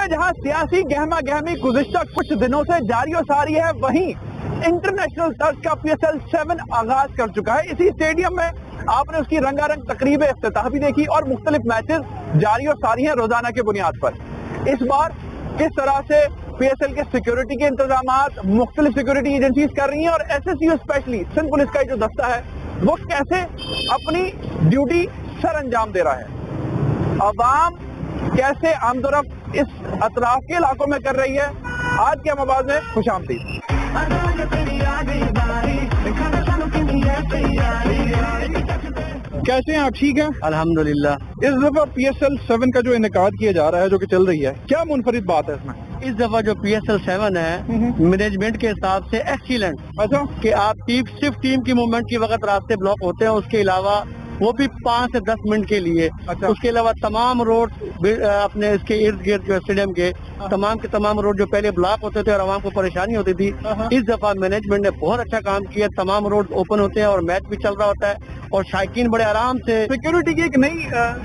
में जहां सियासी गहमा गहमी गुज़िश्ता कुछ दिनों से जारी और सारी है, वहीं इंटरनेशनल तर्ज का PSL 7 आगाज कर चुका है। इसी स्टेडियम में आपने उसकी रंगारंग तकरीब इफ्तिताह भी देखी और मुख्तलिफ मैचेस जारी और सारी हैं रोजाना के बुनियाद पर। इस बार किस तरह से PSL के सिक्योरिटी के इंतजाम मुख्तलिफ सिक्योरिटी एजेंसीज कर रही हैं और SSU स्पेशली सिंध पुलिस का जो दस्ता है वो कैसे अपनी ड्यूटी सर अंजाम दे रहा है, अवाम कैसे आमदोरफ्त इस अतराफ के इलाकों में कर रही है। आज के हम आवाज में खुशामदीद। कैसे हैं आप, ठीक हैं? अल्हम्दुलिल्लाह। इस दफा PSL 7 का जो इनेकाद किया जा रहा है, जो कि चल रही है, क्या मुनफरिद बात है इसमें? इस दफा जो PSL 7 है मैनेजमेंट के हिसाब से एक्सीलेंट। अच्छा, कि आप सिर्फ टीम की मूवमेंट की वक्त रास्ते ब्लॉक होते हैं, उसके अलावा वो भी 5 से 10 मिनट के लिए। अच्छा। उसके अलावा तमाम रोड अपने इसके इर्द गिर्द जो स्टेडियम के तमाम के तमाम रोड जो पहले ब्लॉक होते थे और आवाम को परेशानी होती थी, इस दफा मैनेजमेंट ने बहुत अच्छा काम किया। तमाम रोड ओपन होते हैं और मैच भी चल रहा होता है और शायकीन बड़े आराम से। सिक्योरिटी की एक नई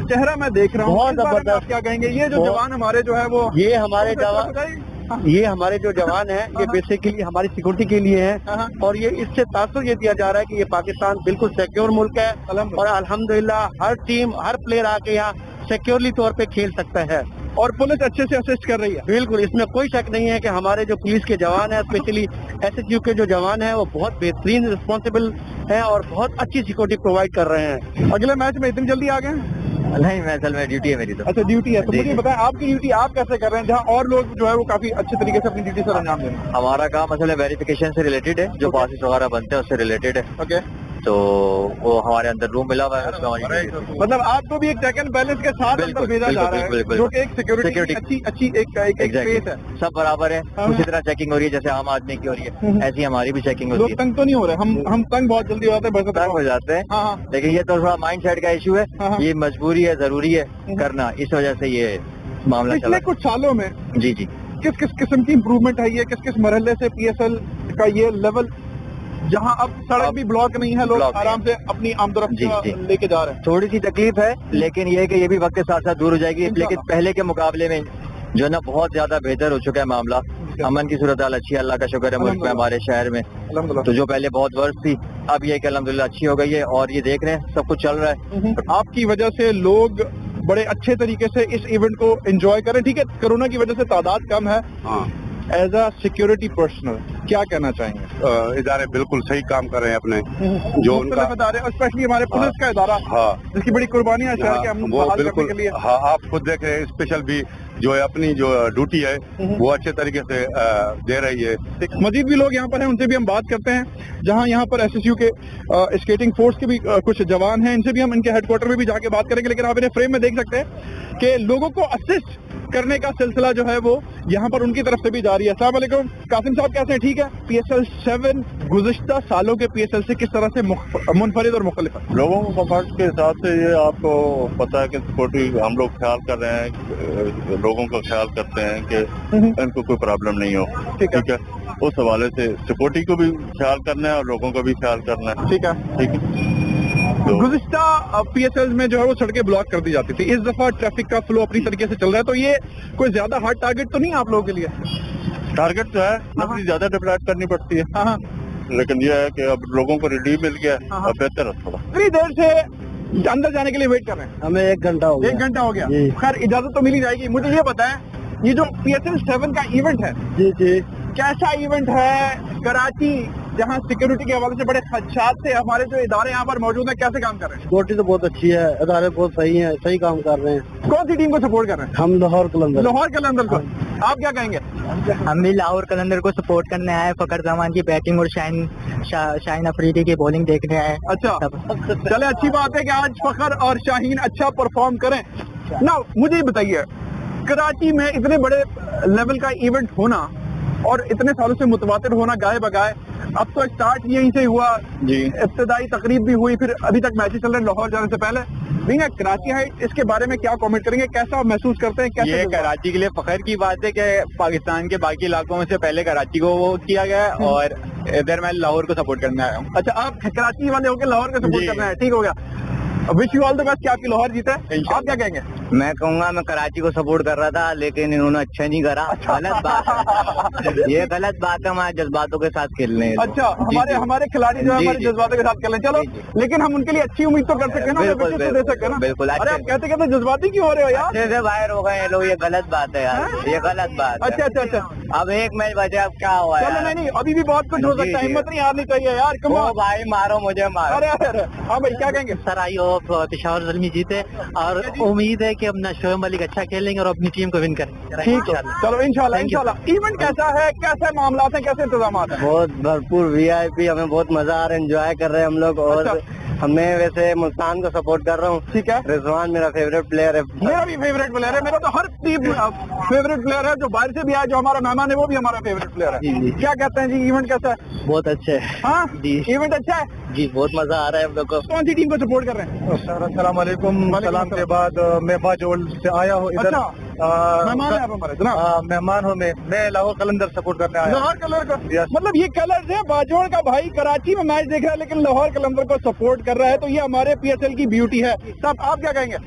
चेहरा मैं देख रहा हूँ, बहुत इस बारे में आप जबरदस्त। क्या कहेंगे? ये जो जवान हमारे जो है वो ये हमारे जो जवान हैं ये बेसिकली हमारी सिक्योरिटी के लिए हैं और ये इससे तासुर ये दिया जा रहा है कि ये पाकिस्तान बिल्कुल सिक्योर मुल्क है और अल्हम्दुलिल्लाह हर टीम हर प्लेयर आके यहाँ सिक्योरली तौर पे खेल सकता है और पुलिस अच्छे से असिस्ट कर रही है। बिल्कुल, इसमें कोई शक नहीं है कि हमारे जो पुलिस के जवान हैं, स्पेशली SSU के जो जवान हैं, वो बहुत बेहतरीन रिस्पॉन्सिबल हैं और बहुत अच्छी सिक्योरिटी प्रोवाइड कर रहे हैं। अगले मैच में इतनी जल्दी आ गए? नहीं, मैं असल में ड्यूटी है मेरी तो। अच्छा, ड्यूटी है, तो मुझे बताएं आपकी ड्यूटी आप कैसे कर रहे हैं, जहाँ और लोग जो है वो काफी अच्छे तरीके से अपनी ड्यूटी सर अंजाम दे रहे हैं? हमारा काम असल में वेरिफिकेशन से रिलेटेड है, जो पासेस वगैरह बनते हैं उससे रिलेटेड है। ओके, तो वो हमारे अंदर रूम मिला हुआ है, उसमें हमारी मतलब आपको भी एक चेक एंड बैलेंस के साथ अंदर बिल्कुल, भेजा जा रहा है, बिल्कुल, जो कि एक सिक्योरिटी Security। अच्छी एक स्पेस है। सब बराबर है, हाँ। उसी तरह चेकिंग हो रही है जैसे आम आदमी की हो रही है, ऐसी हमारी भी चेकिंग होती लोग है। तंग तो नहीं हो रहे? हम तंग बहुत जल्दी हो जाते हैं, तंग हो जाते हैं, हाँ, लेकिन ये तो थोड़ा माइंड सेट का इशू है, हाँ। ये मजबूरी है, जरूरी है करना, इस वजह से ये मामला चला। पिछले कुछ सालों में जी जी, किस किस किस्म की इम्प्रूवमेंट है, ये किस किस मरहले से PSL का ये लेवल, जहाँ अब सड़क भी ब्लॉक नहीं है, लोग ब्लॉक नहीं आराम से अपनी आमदरफ्त जी, जी। लेके जा रहे हैं? थोड़ी सी तकलीफ है, लेकिन ये है कि ये भी वक्त के साथ साथ दूर हो जाएगी। लेकिन पहले के मुकाबले में जो है ना बहुत ज्यादा बेहतर हो चुका है मामला। अमन की सूरत हाल अच्छी है, अल्लाह का शुक्र है मुल्क में, हमारे शहर में। अल्हम्दुलिल्लाह। तो जो पहले बहुत वर्ष थी, अब ये कि अल्हम्दुलिल्लाह अच्छी हो गई है और ये देख रहे हैं सब कुछ चल रहा है। आपकी वजह से लोग बड़े अच्छे तरीके से इस इवेंट को एंजॉय करें। ठीक है, कोरोना की वजह से तादाद कम है, एज अ सिक्योरिटी पर्सनल क्या कहना चाहेंगे? इदारे बिल्कुल सही काम कर रहे हैं अपने, जो उनका इदारे और स्पेशली हमारे पुलिस का इदारा, हाँ जिसकी बड़ी कुर्बानियां शहर के अमन वो बहाल करने बिल्कुल के लिए। हाँ, आप खुद देख रहे हैं, स्पेशल भी जो है अपनी जो ड्यूटी है वो अच्छे तरीके से दे रही है। मजीद भी लोग यहाँ पर हैं, उनसे भी हम बात करते हैं। जहाँ यहाँ पर SSU के स्केटिंग फोर्स के भी कुछ जवान हैं, इनसे भी हम इनके हेडक्वार्टर में भी जाके बात करेंगे। लेकिन आप इन्हें फ्रेम में देख सकते हैं कि लोगों को असिस्ट करने का सिलसिला जो है वो यहाँ पर उनकी तरफ से भी जारी है। अस्सलाम वालेकुम कासिम साहब, कैसे हैं? ठीक है। PSL 7 गुज़िश्ता सालों के PSL से किस तरह से मुनफरिद और मुख्तलिफ है? लोगों को कंफर्ट के हिसाब से ये आपको पता है कि सिक्योरिटी हम लोग ख्याल कर रहे हैं, लोगों का ख्याल करते हैं कि इनको कोई प्रॉब्लम नहीं हो। ठीक है, उस हवाले से सिक्योरिटी को भी ख्याल करना है और लोगों का भी ख्याल करना है। ठीक है। गुज़िश्ता PSL में जो है वो सड़कें ब्लॉक कर दी जाती थी, इस दफा ट्रैफिक का फ्लो अपनी तरीके से चल रहा है, तो ये कोई ज्यादा हार्ड टारगेट तो नहीं है आप लोगों के लिए? टारगेट जो है नौकरी ज्यादा डेवलप करनी पड़ती है, हाँ, लेकिन ये है कि अब लोगों को रिलीफ मिल गया है, अब बेहतर है थोड़ा। कितनी देर से अंदर जाने के लिए वेट कर रहे हैं? हमें 1 घंटा हो 1 घंटा हो गया। खैर इजाजत तो मिली जाएगी। मुझे ये बताएं, ये जो PSL 7 का इवेंट है, जी जी, कैसा इवेंट है? कराची जहाँ सिक्योरिटी के हवाले से बड़े खदशात से हमारे जो इदारे यहाँ पर मौजूद हैं, कैसे काम कर रहे हैं? सिक्योरिटी तो बहुत अच्छी है, इदारे बहुत सही है, सही काम कर रहे हैं। कौन सी टीम को सपोर्ट कर रहे हैं? हम लाहौर कलंदर। लाहौर कलंदर को। आप क्या कहेंगे? हम भी लाहौर कलंदर को सपोर्ट करने आए, फकर जमान की बैटिंग और शाहीन अफरीदी की बॉलिंग देखने आए। अच्छा, चले अच्छी बात है कि आज फखर और शाहीन अच्छा परफॉर्म करें। ना मुझे ये बताइए, कराची में इतने बड़े लेवल का इवेंट होना और इतने सालों से मुतवातिर होना गाए बगाए, अब तो स्टार्ट यहीं से हुआ जी, इब्तदाई तकरीब भी हुई, फिर अभी तक मैचेस चल रहे हैं लाहौर जाने से पहले। बीइंग कराची है, इसके बारे में क्या कमेंट करेंगे? कैसा महसूस करते हैं? कैसे? ये कराची के लिए फखर की बात है कि पाकिस्तान के बाकी इलाकों में से पहले कराची को वो किया गया है और इधर मैं लाहौर को सपोर्ट करने आया हूँ। अच्छा, आप कराची वाले होकर लाहौर का सपोर्ट जी। करना है, ठीक हो गया। Wish you all the best कि आपकी लाहौर जीते। आप क्या कहेंगे? मैं कहूँगा मैं कराची को सपोर्ट कर रहा था, लेकिन इन्होंने अच्छा नहीं करा। गलत बात है, ये गलत बात है, हमारे जज्बातों के साथ खेलने हैं। अच्छा, हमारे खिलाड़ी जो है हमारे जज्बातों के साथ खेलें। चलो, लेकिन हम उनके लिए अच्छी उम्मीद तो कर सकते हैं ना, बिल्कुल, विशेष तो दे सकते हैं ना। बिल्कुल। अरे आप कहते कहते जज्बाती क्यों हो रहे हो यार? अच्छे से बाहर हो गए लोग, ये गलत बात है यार, ये गलत बात है। अच्छा। अब एक मैच बचा, अब क्या हुआ चलो, यार? नहीं, अभी भी बहुत कुछ हो सकता है, हिम्मत नहीं हारनी चाहिए यार। कम ओ भाई मारो मुझे मारो। अरे हाँ भाई, क्या कहेंगे? Sir I hope Peshawar Zalmi जीते, और उम्मीद है कि अपना शोएब मलिक अच्छा खेलेंगे और अपनी टीम को विन करेंगे। ठीक है, चलो इंशाल्लाह। इवेंट कैसा है, कैसे मामला है, कैसे इंतजाम है? बहुत भरपूर वीआईपी, हमें बहुत मजा आ रहा है, एंजॉय कर रहे हैं हम लोग। और हमें वैसे मुल्तान को सपोर्ट कर रहा हूँ। ठीक है, रिजवान मेरा फेवरेट प्लेयर है। मेरा भी फेवरेट प्लेयर है, मेरा तो हर टीम फेवरेट प्लेयर है। जो बाहर से भी आया, जो हमारा मेहमान है, वो भी हमारा फेवरेट प्लेयर है। जी। क्या कहते हैं जी, इवेंट कैसा है? बहुत अच्छे है हाँ जी, इवेंट अच्छा है जी, बहुत मजा आ रहा है हम लोग को। कौन सी टीम को सपोर्ट कर रहे हैं? अस्सलाम वालेकुम। सलाम के बाद मैं बाजोल से आया हूँ इधर। मेहमान है आप हमारे जनाब? मेहमान हूँ मैं लाहौर कलंदर सपोर्ट करने आया। लाहौर कलर का मतलब ये कलर है। बाजोड़ का भाई कराची में मैच देख रहा है, लेकिन लाहौर कलंदर को सपोर्ट कर रहा है, तो ये हमारे पीएसएल की ब्यूटी है। तब आप क्या कहेंगे?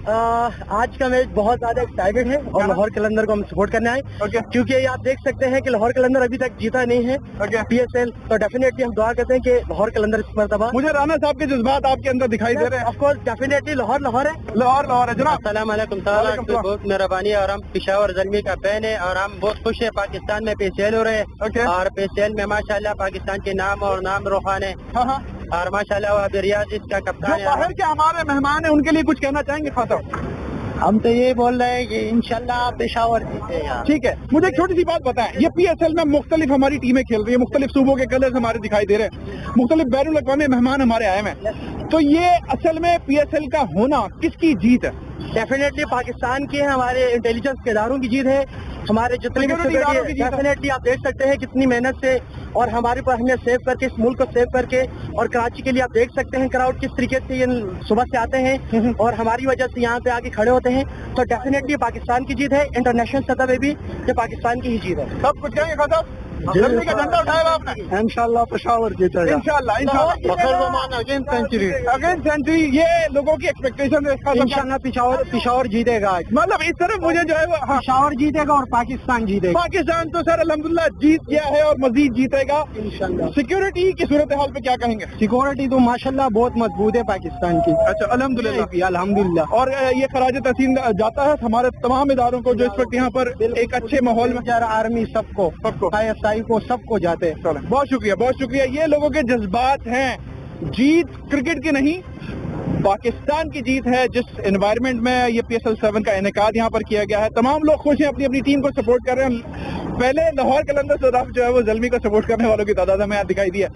आज का मैच बहुत ज्यादा एक्साइटेड है और लाहौर कलंदर को हम सपोर्ट करने आए, क्योंकि ये आप देख सकते हैं कि लाहौर कलंदर अभी तक जीता नहीं है पीएसएल। तो डेफिनेटली हम दुआ करते हैं कि लाहौर कलंदर इस मरतबा। मुझे राणा साहब के जज्बात आपके अंदर दिखाई दे रहे हैं। ऑफकोर्स डेफिनेटली लाहौर है। लाहौर है जनाब। अस्सलाम वालेकुम। बहुत मेहरबानी, और हम पेशावर ज़ल्मी का फैन है, और हम बहुत खुश है पाकिस्तान में पीएसएल हो रहे हैं। और पीएसएल में माशाल्लाह पाकिस्तान के नाम और नाम रोहान है। हाँ, और माशाल्लाह वो अभी रियाज इसका कप्तान जो बाहर के हमारे मेहमान है, उनके लिए कुछ कहना चाहेंगे खातर? हम तो ये बोल रहे हैं कि इंशाल्लाह पेशावर जीते यार। ठीक है, मुझे एक छोटी सी बात बताएं, ये पीएसएल में मुख्तलिफ हमारी टीमें खेल रही है, मुख्तलिफ सूबों के कलर्स हमारे दिखाई दे रहे हैं, मुख्तलिफ बैनुल अक़वामी मेहमान हमारे आए हैं, तो ये असल में पीएसएल का होना किसकी जीत है? डेफिनेटली पाकिस्तान की है, हमारे इंटेलिजेंस के इदारों की जीत है, हमारे जितने भी डेफिनेटली आप देख सकते हैं कितनी मेहनत से और हमारे पर हमने सेव करके, इस मुल्क को सेव करके, और कराची के लिए आप देख सकते हैं क्राउड किस तरीके से ये सुबह से आते हैं और हमारी वजह से यहाँ पे आके खड़े होते हैं। तो डेफिनेटली पाकिस्तान की जीत है, इंटरनेशनल सतह पे भी ये पाकिस्तान की ही जीत है। सब कुछ कहेंगे खातर? जल्दी का झंडा उठाया आपने? इंशाल्लाह पेशावर जीतेगा। इंशाल्लाह अगेन सेंचुरी, ये लोगों की एक्सपेक्टेशन है। इसका इंशाल्लाह पेशावर जीतेगा। मतलब इस तरह मुझे जो है वो पेशावर जीतेगा और पाकिस्तान जीतेगा। पाकिस्तान तो सर अल्हम्दुलिल्लाह जीत गया है और मजीद जीतेगा इंशाल्लाह। सिक्योरिटी की सूरत हाल पे क्या कहेंगे? सिक्योरिटी तो माशाल्लाह बहुत मजबूत है पाकिस्तान की। अच्छा, अल्हम्दुलिल्लाह। और ये खराज तहसीन जाता है हमारे तमाम इदारों को जो इस वक्त यहाँ पर एक अच्छे माहौल में, आर्मी सबको ISI को सबको जाते हैं। बहुत शुक्रिया। ये लोगों के जज्बात हैं। जीत क्रिकेट की नहीं, पाकिस्तान की जीत है। जिस एनवायरनमेंट में ये PSL 7 का इनेकाद यहाँ पर किया गया है, तमाम लोग खुश हैं, अपनी अपनी टीम को सपोर्ट कर रहे हैं। पहले लाहौर कलंदर से तरफ जो है वो ज़ल्मी को सपोर्ट करने वालों की तादाद हमें यहाँ दिखाई दी है।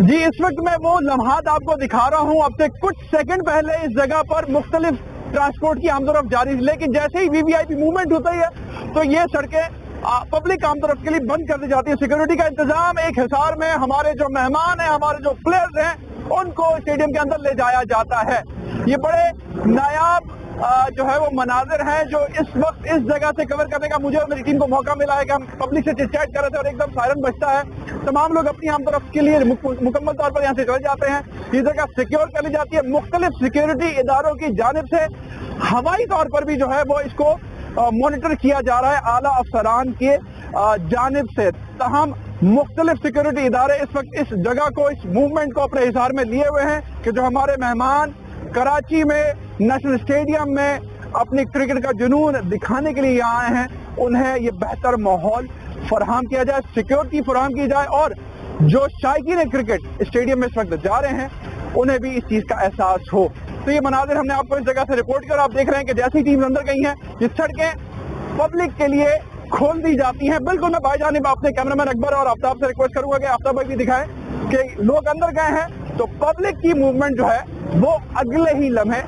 जी, इस वक्त मैं वो लम्हात आपको दिखा रहा हूँ। अब से कुछ सेकंड पहले इस जगह पर मुख्तलिफ ट्रांसपोर्ट की आमदोरफ्त जारी, लेकिन जैसे ही VVIP मूवमेंट होता है तो ये सड़कें पब्लिक आमदोरफ्त के लिए बंद कर दी जाती है। सिक्योरिटी का इंतजाम एक हिसार में, हमारे जो मेहमान हैं, हमारे जो प्लेयर्स हैं, उनको स्टेडियम के अंदर ले जाया जाता है। ये बड़े नायाब जो है वो मनाजिर हैं जो इस वक्त इस जगह से कवर करने का मुझे और मेरी टीम को मौका मिला है कि हम पब्लिक से चिट-चैट कर रहे थे और एकदम सायरन बजता है। तमाम लोग अपनी आमदोरफ्त के लिए मुकम्मल तौर पर यहाँ से चले जाते हैं। ये जगह सिक्योर कर ली जाती है मुख्तलिफ सिक्योरिटी इदारों की जानिब से। हवाई तौर पर भी जो है वो इसको मॉनिटर किया जा रहा है आला अफसरान के जानिब से। तहम मुख्तलिफ सिक्योरिटी इदारे इस वक्त इस जगह को, इस मूवमेंट को अपने हिसार में लिए हुए हैं कि जो हमारे मेहमान कराची में नेशनल स्टेडियम में अपनी क्रिकेट का जुनून दिखाने के लिए यहाँ आए हैं, उन्हें ये बेहतर माहौल फराहम किया जाए, सिक्योरिटी फराहम की जाए, और जो शायकीन क्रिकेट स्टेडियम में इस वक्त जा रहे हैं उन्हें भी इस चीज का एहसास हो। तो ये मनाजिर हमने आपको इस जगह से रिपोर्ट किया और आप देख रहे हैं कि जैसी टीम अंदर गई हैं, ये सड़कें पब्लिक के लिए खोल दी जाती हैं। बिल्कुल मैं भाईजानिब अपने कैमरामैन अकबर और आफ्ताब से रिक्वेस्ट करूंगा कि आफ्ताब भाई भी दिखाएं कि लोग अंदर गए हैं तो पब्लिक की मूवमेंट जो है वो अगले ही लम्हे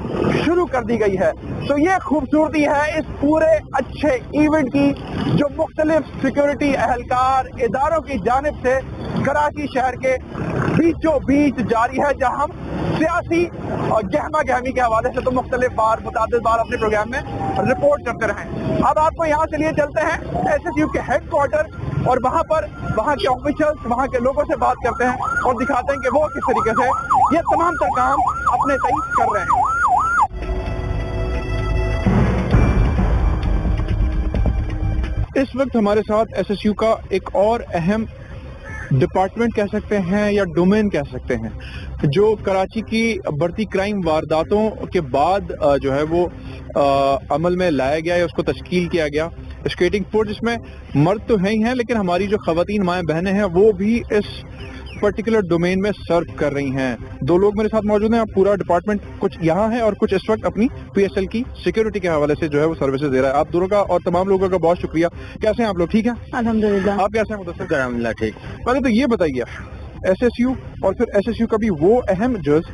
शुरू कर दी गई है। तो ये खूबसूरती है इस पूरे अच्छे इवेंट की जो मुख्तलिफ सिक्योरिटी एहलकार इदारों की जानिब से कराची शहर के बीचों बीच जारी है, जहां हम सियासी और गहमा गहमी के हवाले से तो मुख्तलिफ बार मुतादिद बार अपने प्रोग्राम में रिपोर्ट करते रहे। अब आपको यहाँ से लिए चलते हैं SSU के हेडक्वार्टर اور وہاں کے آفیشلز وہاں کے لوگوں سے بات کرتے ہیں اور دکھاتے ہیں کہ وہ کس طریقے سے یہ تمام تر کام اپنے تئیں کر رہے ہیں. اس وقت ہمارے ساتھ ایس ایس یو کا ایک اور اہم ڈپارٹمنٹ کہہ سکتے ہیں یا ڈومین کہہ سکتے ہیں جو کراچی کی بڑھتی کرائم وارداتوں کے بعد جو ہے وہ عمل میں لایا گیا یا اس کو تشکیل کیا گیا اسکیٹنگ فورس، جس میں مرد تو ہیں ہی ہیں لیکن ہماری جو خواتین مائیں بہنیں ہیں وہ بھی اس پرٹیکولر ڈومین میں سرو کر رہی ہیں. دو لوگ میرے ساتھ موجود ہیں. پورا ڈپارٹمنٹ کچھ یہاں ہے اور کچھ اس وقت اپنی پی ایس ایل کی سیکورٹی کے حوالے سے جو ہے وہ سروسز دے رہا ہے. آپ دونوں کا اور تمام لوگوں کا بہت شکریہ. کیسے ہیں آپ لوگ؟ ٹھیک ہیں الحمدللہ. آپ کیسے ہیں مدثر؟ الحمدللہ ٹھیک. پہلے تو یہ بتائیے ایس ایس یو اور پھر ایس ایس یو کا بھی وہ اہم جز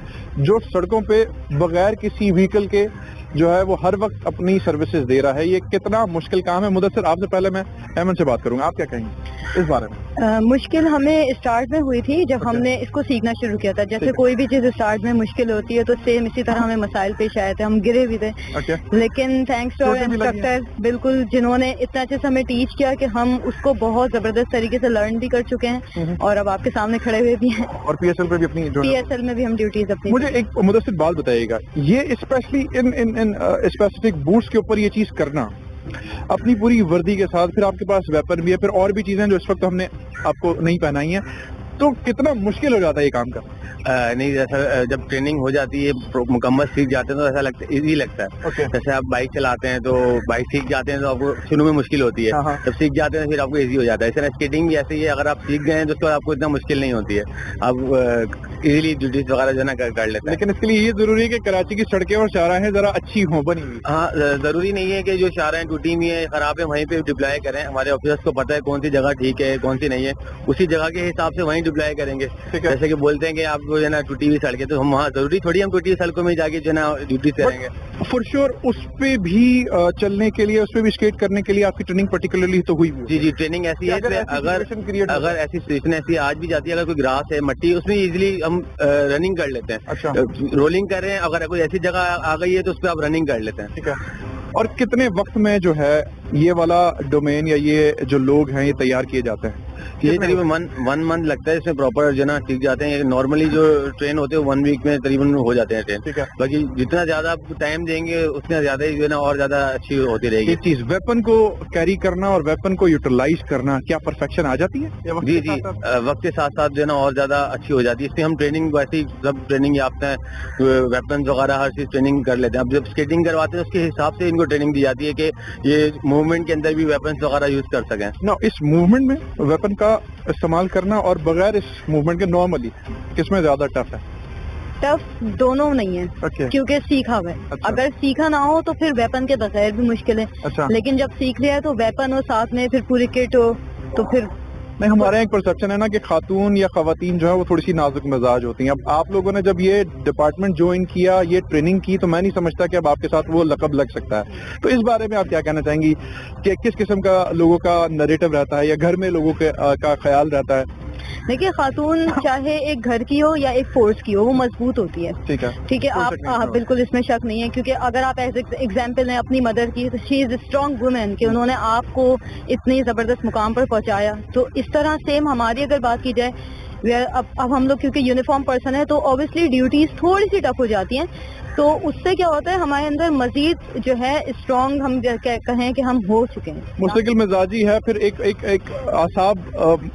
جو سڑکوں پہ بغیر کسی وہیکل کے جو ہے وہ ہر وقت اپنی سروسز دے رہا ہے، یہ کتنا مشکل کام ہے؟ مدثر آپ سے پہلے میں ایمن سے بات کروں گا، آپ کیا کہیں گے اس بارے میں؟ مشکل ہمیں اسٹارٹ میں ہوئی تھی جب ہم نے اس کو سیکھنا شروع کیا تھا. جیسے کوئی بھی چیز اسٹارٹ میں مشکل ہوتی ہے تو سیم اسی طرح ہمیں مسائل پیش آئے تھے، ہم گرے بھی تھے. لیکن تھینکس ٹو انسٹرکٹر بالکل جنہوں نے اتنا اچھے سے ہمیں ٹیچ کیا کہ ہم اس کو بہت زبردست طریقے سے لرن بھی کر چکے ہیں اور اب آپ کے سامنے کھڑے ہوئے بھی ہیں. اور پی ایس ایل پہ بھی اپنی پی ایس ایل میں بھی ہم ڈیوٹیز اپنی. مجھے ایک مدثر بات بتائیے گا، یہ اسپیشلی ان اسپیسیفک بوٹس کے اوپر یہ چیز کرنا اپنی پوری وردی کے ساتھ، پھر آپ کے پاس ویپن بھی ہے، پھر اور بھی چیزیں جو اس وقت ہم نے آپ کو نہیں پہنائی ہیں، تو کتنا مشکل ہو جاتا ہے یہ کام کرنا؟ نہیں جیسا جب ٹریننگ ہو جاتی ہے مکمل سیکھ جاتے ہیں تو ایسا لگتا ہے ایزی لگتا ہے. جیسے آپ بائک چلاتے ہیں تو بائک سیکھ جاتے ہیں تو آپ کو شروع میں مشکل ہوتی ہے، جب سیکھ جاتے ہیں پھر آپ کو ایزی ہو جاتا ہے. اس طرح اسکیٹنگ بھی ایسے ہی ہے، اگر آپ سیکھ گئے ہیں تو اس کے بعد آپ کو اتنا مشکل نہیں ہوتی ہے، آپ ایزیلی ڈیوٹیز وغیرہ جو ہے نا کر لیتے ہیں. لیکن اس کے لیے یہ ضروری ہے کہ کراچی کی سڑکیں اور شاہراہیں ذرا اچھی ہوں، بنی ہوئی. ہاں ضروری نہیں ہے کہ جو شاہراہیں ٹوٹی ہوئی ہیں خراب ہے وہیں پہ ڈپلائی کریں. ہمارے آفیسرس کو پتہ ہے کون سی جگہ ٹھیک ہے کون سی نہیں ہے، اسی جگہ کے حساب سے وہیں ڈپلائی کریں گے. جیسے کہ بولتے ہیں کہ آپ جو ہے نا ٹوٹی ہوئی سڑکیں، تو ہم وہاں ضروری تھوڑی ہم ٹوٹی ہوئی سڑکوں میں جا کے جو ہے نا ڈیوٹی سے رہیں گے. فور شیور اس پہ بھی چلنے کے لیے، اس پہ بھی اسکیٹ کرنے کے لیے آپ کی ٹریننگ پرٹیکولرلی تو ہوئی؟ جی ٹریننگ ایسی ہے اگر ایسی سچویشن ایسی آج بھی جاتی ہے، اگر کوئی گراس ہے مٹی اس میں ایزیلی ہم رننگ کر لیتے ہیں. رولنگ کر رہے ہیں، اگر کوئی ایسی جگہ آ گئی ہے تو اس پہ آپ رننگ کر لیتے ہیں. ٹھیک ہے. اور کتنے وقت میں جو ہے یہ والا ڈومین یا یہ جو لوگ ہیں یہ تیار کیے جاتے ہیں؟ یہ تقریباً 1 month لگتا ہے اس میں پراپر جو ہے نا سیکھ جاتے ہیں. نارملی جو ٹرین ہوتے ہیں 1 week میں تقریباً ہو جاتے ہیں ٹرین. باقی جتنا زیادہ آپ ٹائم دیں گے اتنا زیادہ ہی جو ہے نا اور زیادہ اچھی ہوتی رہے گی. ایک چیز ویپن کو کیری کرنا اور ویپن کو یوٹیلائز کرنا، کیا پرفیکشن آ جاتی ہے؟ جی وقت کے ساتھ ساتھ جو ہے نا اور زیادہ اچھی ہو جاتی ہے. اس لیے ہم ٹریننگ ویسے سب ٹریننگ یافتہ ہیں، ویپنز وغیرہ ہر چیز ٹریننگ کر لیتے ہیں. اب جب اسکیٹنگ کرواتے ہیں اس کے حساب سے ان کو ٹریننگ دی جاتی ہے کہ یہ موومنٹ کے اندر بھی ویپنز وغیرہ یوز کر سکیں. اس موومنٹ میں ویپن کا استعمال کرنا اور بغیر اس موومنٹ کے نارملی کس میں زیادہ ٹف ہے؟ ٹف دونوں نہیں ہے کیونکہ سیکھا ہوا ہے. اگر سیکھا نہ ہو تو پھر ویپن کے بغیر بھی مشکل ہے، لیکن جب سیکھ لیا ہے تو ویپن ہو ساتھ میں، پھر پوری کٹ ہو تو پھر نہیں. ہمارے یہاں ایک پرسپشن ہے نا کہ خاتون یا خواتین جو ہے وہ تھوڑی سی نازک مزاج ہوتی ہیں. اب آپ لوگوں نے جب یہ ڈپارٹمنٹ جوائن کیا، یہ ٹریننگ کی، تو میں نہیں سمجھتا کہ اب آپ کے ساتھ وہ لقب لگ سکتا ہے. تو اس بارے میں آپ کیا کہنا چاہیں گی کہ کس قسم کا لوگوں کا نریٹو رہتا ہے یا گھر میں لوگوں کا خیال رہتا ہے؟ دیکھیے خاتون چاہے ایک گھر کی ہو یا ایک فورس کی ہو وہ مضبوط ہوتی ہے. ٹھیک ہے آپ بالکل اس میں شک نہیں ہے، کیونکہ اگر آپ ایز ایگزامپل ہیں اپنی مدر کی، تو شی از اے اسٹرانگ وومن کہ انہوں نے آپ کو اتنی زبردست مقام پر پہنچایا. تو اس طرح سیم ہماری اگر بات کی جائے، اب ہم لوگ کیونکہ یونیفارم پرسن ہے تو اوبیسلی ڈیوٹیز تھوڑی سی ٹف ہو جاتی ہیں. تو اس سے کیا ہوتا ہے ہمارے اندر مزید جو ہے اسٹرانگ ہم کہیں کہ ہم ہو چکے ہیں. مستقل مزاجی ہے، پھر ایک اعصاب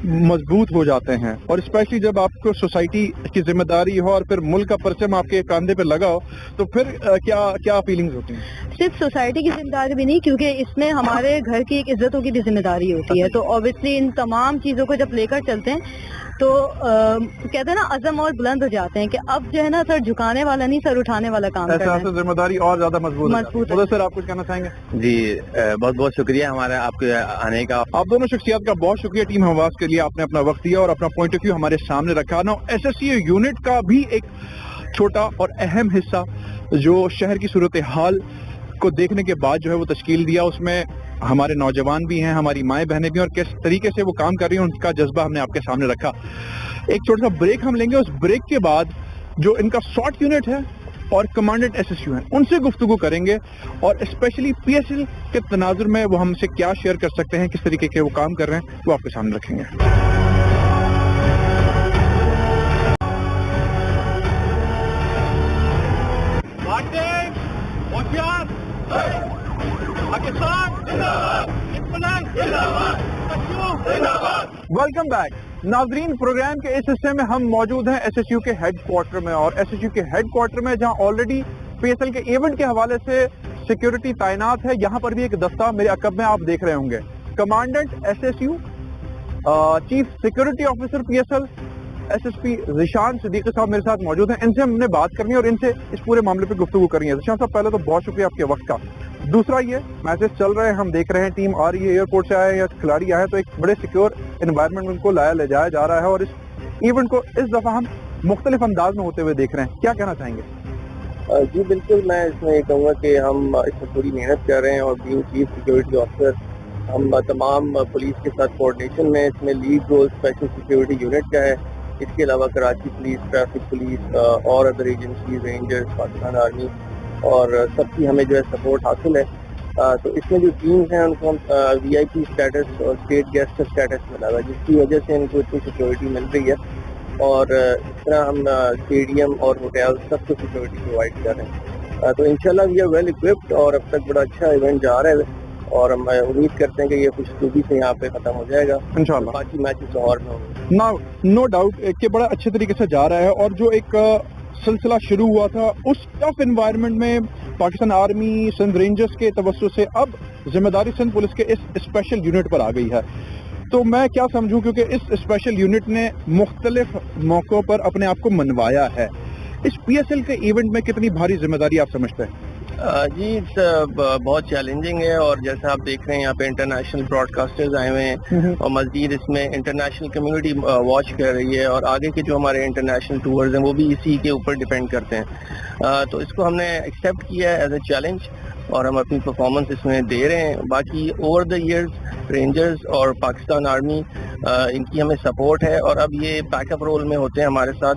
مضبوط ہو جاتے ہیں. اور اسپیشلی جب آپ کو سوسائٹی کی ذمہ داری ہو اور پھر ملک کا پرچم آپ کے کاندھے پہ لگا ہو تو پھر کیا فیلنگز ہوتی ہیں؟ صرف سوسائٹی کی ذمہ داری بھی نہیں، کیونکہ اس میں ہمارے گھر کی ایک عزتوں کی بھی ذمہ داری ہوتی ہے. تو اوبیسلی ان تمام چیزوں کو جب لے کر چلتے ہیں تو کہتے ہیں نا عزم اور بلند ہو جاتے ہیں کہ اب جو ہے نا سر جھکانے والا نہیں، سر اٹھانے والا کام کرنا ہے. ذمہ داری اور زیادہ مضبوط ہے. سر آپ کچھ کہنا چاہیں گے؟ جی بہت بہت شکریہ ہمارا آپ کے آنے کا. آپ دونوں شخصیات کا بہت شکریہ. ٹیم حواس کے لیے آپ نے اپنا وقت دیا اور اپنا پوائنٹ آف ویو ہمارے سامنے رکھا. نا ایس ایس سی یونٹ کا بھی ایک چھوٹا اور اہم حصہ جو شہر کی صورتحال کو دیکھنے کے بعد جو ہے وہ تشکیل دیا، اس میں ہمارے نوجوان بھی ہیں، ہماری مائیں بہنیں بھی ہیں، اور کس طریقے سے وہ کام کر رہی ہیں ان کا جذبہ ہم نے آپ کے سامنے رکھا. ایک چھوٹا سا بریک ہم لیں گے. اس بریک کے بعد جو ان کا شارٹ یونٹ ہے और कमांडेंट SSU हैं, उनसे गुफ्तगू करेंगे और स्पेशली PSL के तनाजुर में वो हमसे क्या शेयर कर सकते हैं, किस तरीके के वो काम कर रहे हैं, वो आपके सामने रखेंगे। वेलकम बैक नाजरीन। प्रोग्राम के इस हिस्से में हम मौजूद हैं SSU के हेड क्वार्टर में, और SSU के हेड क्वार्टर में जहां ऑलरेडी PSL के इवेंट के हवाले से सिक्योरिटी तैनात है, यहाँ पर भी एक दस्ता मेरे अकब में आप देख रहे होंगे। Commandant SSU, chief security officer PSL SSP Zeeshan Siddiqui साहब मेरे साथ मौजूद हैं। इनसे हमने बात करनी है और इनसे इस पूरे मामले पे गुफ्तगू करनी है। ज़ीशान साहब, पहले तो बहुत शुक्रिया आपके वक्त का। दूसरा, ये मैचेस चल रहे हैं, हम देख रहे हैं टीम आ रही है, एयरपोर्ट से आए या खिलाड़ी आए, तो एक बड़े सिक्योर एनवायरनमेंट में उनको ले जाया जा रहा है और इस इवेंट को इस दफा हम मुख्तलिफ अंदाज में होते हुए देख रहे हैं। क्या कहना चाहेंगे? जी बिल्कुल, मैं इसमें ये कहूँगा कि हम इसमें पूरी मेहनत कर रहे हैं और बीइंग चीफ सिक्योरिटी ऑफिसर हम तमाम पुलिस के साथ कोऑर्डिनेशन में, इसमें lead role special security unit का है। इसके अलावा कराची पुलिस, ट्रैफिक पुलिस और other agency, rangers, Pakistan army और सबकी हमें जो है सपोर्ट हासिल है। तो इसमें जो टीम्स हैं उनको हम VIP स्टेटस और स्टेट गेस्ट स्टेटस मिला हुआ है, जिसकी वजह से इनको इतनी सिक्योरिटी मिल रही है और इस तरह हम स्टेडियम और होटल सबको सिक्योरिटी प्रोवाइड कर रहे हैं। तो इंशाल्लाह वी आर वेल इक्विप्ड और अब तक बड़ा अच्छा इवेंट जा रहा है और हम उम्मीद करते हैं कि ये खुशखबरी से यहाँ पे खत्म हो जाएगा इंशाल्लाह। बाकी मैचेस और में होंगे। नो डाउट कि बड़ा अच्छे तरीके से जा रहा है और जो एक सिलसिला शुरू हुआ था उस टफ एनवायरनमेंट में पाकिस्तान आर्मी, सिंध रेंजर्स के तवज्जो से अब जिम्मेदारी सिंध पुलिस के इस स्पेशल यूनिट पर आ गई है। तो मैं क्या समझूं, क्योंकि इस स्पेशल यूनिट ने मुख्तलिफ मौक़ों पर अपने आप को मनवाया है, इस PSL के इवेंट में कितनी भारी जिम्मेदारी आप समझते हैं? जी बहुत चैलेंजिंग है और जैसा आप देख रहे हैं यहाँ पे इंटरनेशनल ब्रॉडकास्टर्स आए हुए हैं और मज़ीद इसमें इंटरनेशनल कम्युनिटी वॉच कर रही है और आगे के जो हमारे इंटरनेशनल टूर्स हैं वो भी इसी के ऊपर डिपेंड करते हैं। तो इसको हमने एक्सेप्ट किया है एज ए चैलेंज और हम अपनी परफॉर्मेंस इसमें दे रहे हैं। बाकी ओवर द इयर्स रेंजर्स और पाकिस्तान आर्मी इनकी हमें सपोर्ट है और अब ये बैकअप रोल में होते हैं हमारे साथ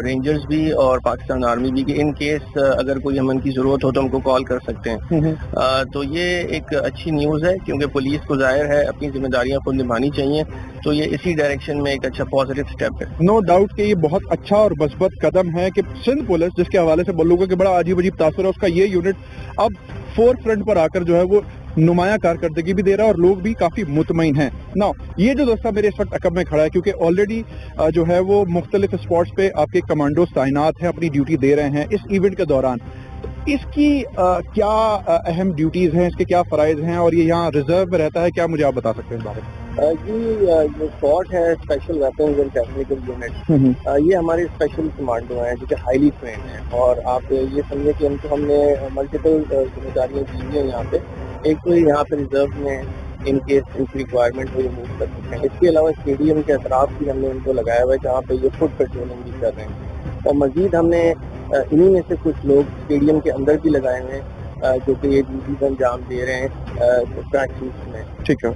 रेंजर्स भी और पाकिस्तान आर्मी भी, कि इन केस अगर कोई हमें उनकी ज़रूरत हो तो हमको कॉल कर सकते हैं। तो ये एक अच्छी न्यूज़ है क्योंकि पुलिस को ज़ाहिर है अपनी जिम्मेदारियां खुद निभानी चाहिए, तो ये इसी डायरेक्शन में एक अच्छा पॉजिटिव स्टेप है। नो डाउट कि ये बहुत अच्छा और मस्बत कदम है कि सिंध पुलिस, जिसके हवाले से लोगों के बड़ा अजीब अजीब तासुर है, उसका ये यूनिट अब फोर फ्रंट पर आकर जो है वो नुमाया कारकर्दगी भी दे रहा है और लोग भी काफी मुतमईन हैं। ना ये जो दस्ता मेरे इस वक्त अकब में खड़ा है, क्योंकि ऑलरेडी जो है वो मुख्तलिफ स्पॉट्स पे आपके कमांडोज तैनात हैं, अपनी ड्यूटी दे रहे हैं इस इवेंट के दौरान। तो इसकी क्या अहम ड्यूटीज हैं, इसके क्या फराइज हैं और ये यहाँ रिजर्व में रहता है, क्या मुझे आप बता सकते हैं इस बारे में? जी जो स्पॉट है special weapons and technical unit, ये हमारे स्पेशल कमांडो हैं जो कि हाईली ट्रेंड हैं और आप ये समझे कि इनको हमने मल्टीपल जिम्मेदारियाँ दी हुई हैं यहाँ पे। एक तो यहाँ पे रिजर्व में इन केस इनकी रिक्वायरमेंट को ये मूव कर सकते हैं। इसके अलावा स्टेडियम के अतराफ भी हमने उनको लगाया हुआ है जहाँ पे ये फुट पेट्रोलिंग भी कर रहे हैं और मजीद हमने इन्हीं में से कुछ लोग स्टेडियम के अंदर भी लगाए हुए हैं जो कि ये ड्यूटीज अंजाम दे रहे हैं ट्रैक सूट्स में। ठीक है।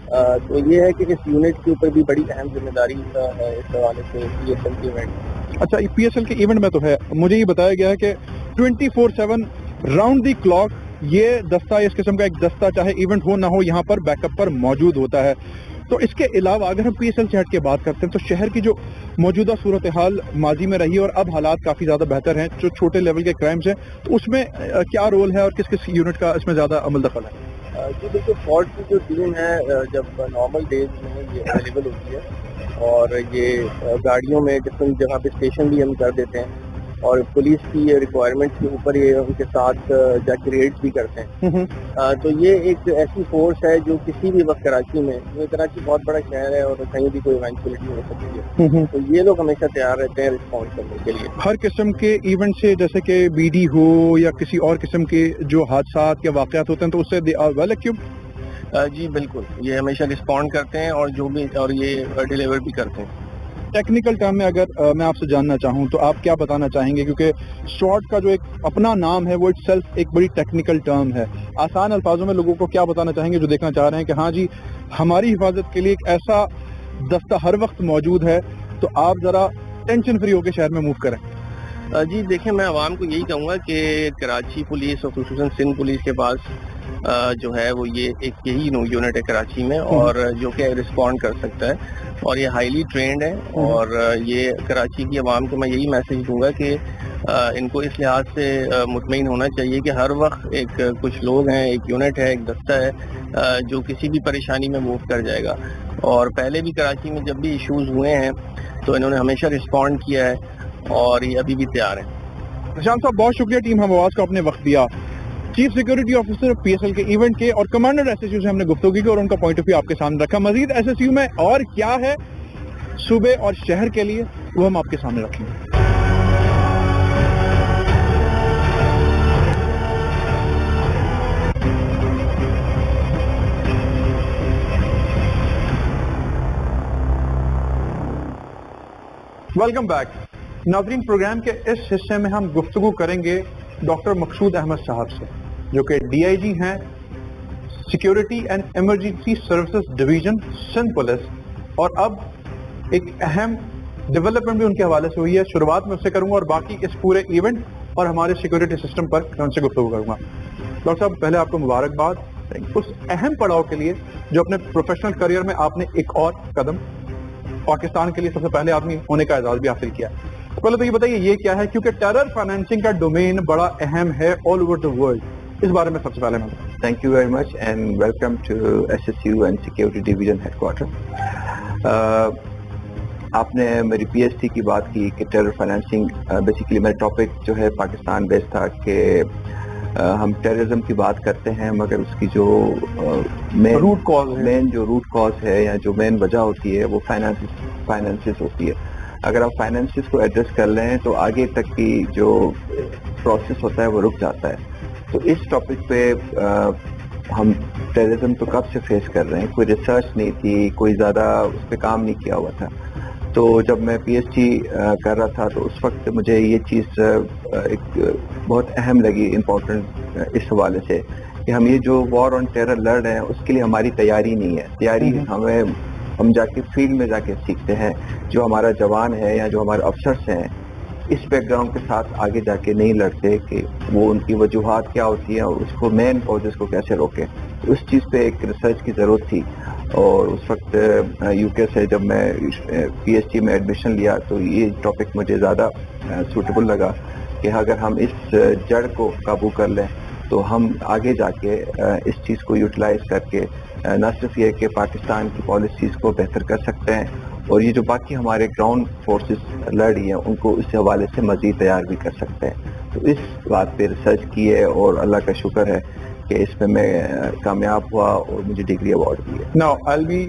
तो ये है कि इस यूनिट के ऊपर भी बड़ी अहम जिम्मेदारी है इस हवाले से PSL के इवेंट। अच्छा, ये PSL के इवेंट में तो है, मुझे ये बताया गया है कि 24/7 राउंड द क्लॉक ये दस्ता, इस किस्म का एक दस्ता चाहे इवेंट हो ना हो यहाँ पर बैकअप पर मौजूद होता है। तो इसके अलावा अगर हम PSL से हट के बात करते हैं तो शहर की जो मौजूदा सूरत हाल माजी में रही और अब हालात काफ़ी ज़्यादा बेहतर हैं, जो छोटे लेवल के क्राइम्स हैं, तो उसमें क्या रोल है और किस किस यूनिट का इसमें ज़्यादा अमल दखल है? जी देखिए, फोर्ट की जो टीम है जब नॉर्मल डेज में ये अवेलेबल होती है और ये गाड़ियों में डिफरेंट जगह पे स्टेशन भी हम कर देते हैं और पुलिस की रिक्वायरमेंट्स के ऊपर ये उनके साथ जाके रेड्स भी करते हैं। तो ये एक ऐसी फोर्स है जो किसी भी वक्त कराची में, ये कराची बहुत बड़ा शहर है और कहीं भी कोई इवेंचुअलिटी हो सकती है, तो ये लोग हमेशा तैयार रहते हैं रिस्पॉन्स करने के लिए हर किस्म के इवेंट से, जैसे कि BD हो या किसी और किस्म के जो हादसा के वाकयात होते हैं, तो उससे दे आर वेल इक्विप्ड। जी बिल्कुल, ये हमेशा रिस्पॉन्ड करते हैं और जो भी और ये डिलीवर भी करते हैं। टेक्निकल टर्म में अगर मैं आपसे जानना चाहूँ तो आप क्या बताना चाहेंगे, क्योंकि शॉट का जो एक अपना नाम है वो इटसेल्फ एक बड़ी टेक्निकल टर्म है। आसान अल्फाजों में लोगों को क्या बताना चाहेंगे जो देखना चाह रहे हैं कि हाँ जी हमारी हिफाजत के लिए एक ऐसा दस्ता हर वक्त मौजूद है, तो आप जरा टेंशन फ्री होकर शहर में मूव करें? جی دیکھیں، میں عوام کو یہی کہوں گا کہ کراچی پولیس اور خصوصاً سندھ پولیس کے پاس جو ہے وہ یہ ایک یہی یونٹ ہے کراچی میں، اور جو کہ رسپونڈ کر سکتا ہے، اور یہ ہائیلی ٹرینڈ ہے. اور یہ کراچی کی عوام کو میں یہی میسج دوں گا کہ ان کو اس لحاظ سے مطمئن ہونا چاہیے کہ ہر وقت ایک کچھ لوگ ہیں، ایک یونٹ ہے، ایک دستہ ہے جو کسی بھی پریشانی میں موو کر جائے گا. اور پہلے بھی کراچی میں جب بھی ایشوز ہوئے ہیں تو انہوں نے ہمیشہ رسپونڈ کیا ہے، اور یہ ابھی بھی تیار ہیں. نشان صاحب بہت شکریہ ٹیم ہم آواز کو آپ نے وقت دیا. Chief security officer P S L کے ایونٹ کے اور کمانڈر ایس ایس یو سے ہم نے گفتگو کی اور ان کا پوائنٹ آف ویو آپ کے سامنے رکھا. مزید ایس ایس یو میں اور کیا ہے صوبے اور شہر کے لیے وہ ہم آپ کے سامنے رکھیں گے. ویلکم بیک ناظرین. پروگرام کے اس حصے میں ہم گفتگو کریں گے ڈاکٹر مقصود احمد صاحب سے، جو کہ ڈی آئی جی ہیں security and emergency services division Sindh police, اور اب ایک اہم ڈیولپمنٹ بھی ان کے حوالے سے ہوئی ہے. شروعات میں اس سے کروں گا اور باقی اس پورے ایونٹ اور ہمارے سیکیورٹی سسٹم پر ان سے گفتگو کروں گا. ڈاکٹر صاحب پہلے آپ کو مبارکباد اس اہم پڑاؤ کے لیے جو اپنے پروفیشنل کریئر میں آپ نے ایک اور قدم پاکستان کے لیے سب سے پہلے آدمی ہونے کا اعزاز بھی حاصل کیا. پہلے تو یہ بتائیے یہ کیا ہے، کیونکہ ٹیرر فائنینسنگ کا ڈومین بڑا اہم ہے آل اوور دا ورلڈ. اس بارے میں سب سے پہلے میں thank you very much and welcome to S S U and security division headquarter. آپ نے میری پی ایچ ڈی کی بات کی کہ ٹیرر فائنینسنگ، بیسیکلی میرا ٹاپک جو ہے پاکستان بیس تھا کہ ہم ٹیررزم کی بات کرتے ہیں، مگر اس کی جو مین جو روٹ کاز ہے یا جو مین وجہ ہوتی ہے وہ فائنانسز ہوتی ہے. اگر آپ فائنانسز کو ایڈریس کر لیں تو آگے تک کی جو پروسیس ہوتا ہے وہ رک جاتا ہے. تو اس ٹاپک پہ ہم ٹیررزم تو کب سے فیس کر رہے ہیں، کوئی ریسرچ نہیں تھی، کوئی زیادہ اس پہ کام نہیں کیا ہوا تھا. تو جب میں پی ایچ ڈی کر رہا تھا تو اس وقت مجھے یہ چیز ایک بہت اہم لگی، امپورٹنٹ اس حوالے سے کہ ہم یہ جو وار آن ٹیرر لڑ رہے ہیں اس کے لیے ہماری تیاری نہیں ہے. تیاری ہم جا کے فیلڈ میں جا کے سیکھتے ہیں. جو ہمارا جوان ہے یا جو ہمارے افسرس ہیں اس بیک گراؤنڈ کے ساتھ آگے جا کے نہیں لڑتے کہ وہ ان کی وجوہات کیا ہوتی ہیں اور اس کو مین کازز کو کیسے روکیں. تو اس چیز پہ ایک ریسرچ کی ضرورت تھی. اور اس وقت یو کے سے جب میں پی ایچ ڈی میں ایڈمیشن لیا تو یہ ٹاپک مجھے زیادہ سوٹیبل لگا کہ اگر ہم اس جڑ کو قابو کر لیں تو ہم آگے جا کے اس چیز کو یوٹیلائز کر کے نہ صرف یہ کہ پاکستان کی پالیسیز کو بہتر کر سکتے ہیں اور یہ جو باقی ہمارے گراؤنڈ فورسز لڑ رہی ہیں ان کو اس حوالے سے مزید تیار بھی کر سکتے ہیں. تو اس بات پہ ریسرچ کی ہے اور اللہ کا شکر ہے کہ اس میں میں کامیاب ہوا اور مجھے ڈگری ایوارڈ بھی ہے. Now I'll be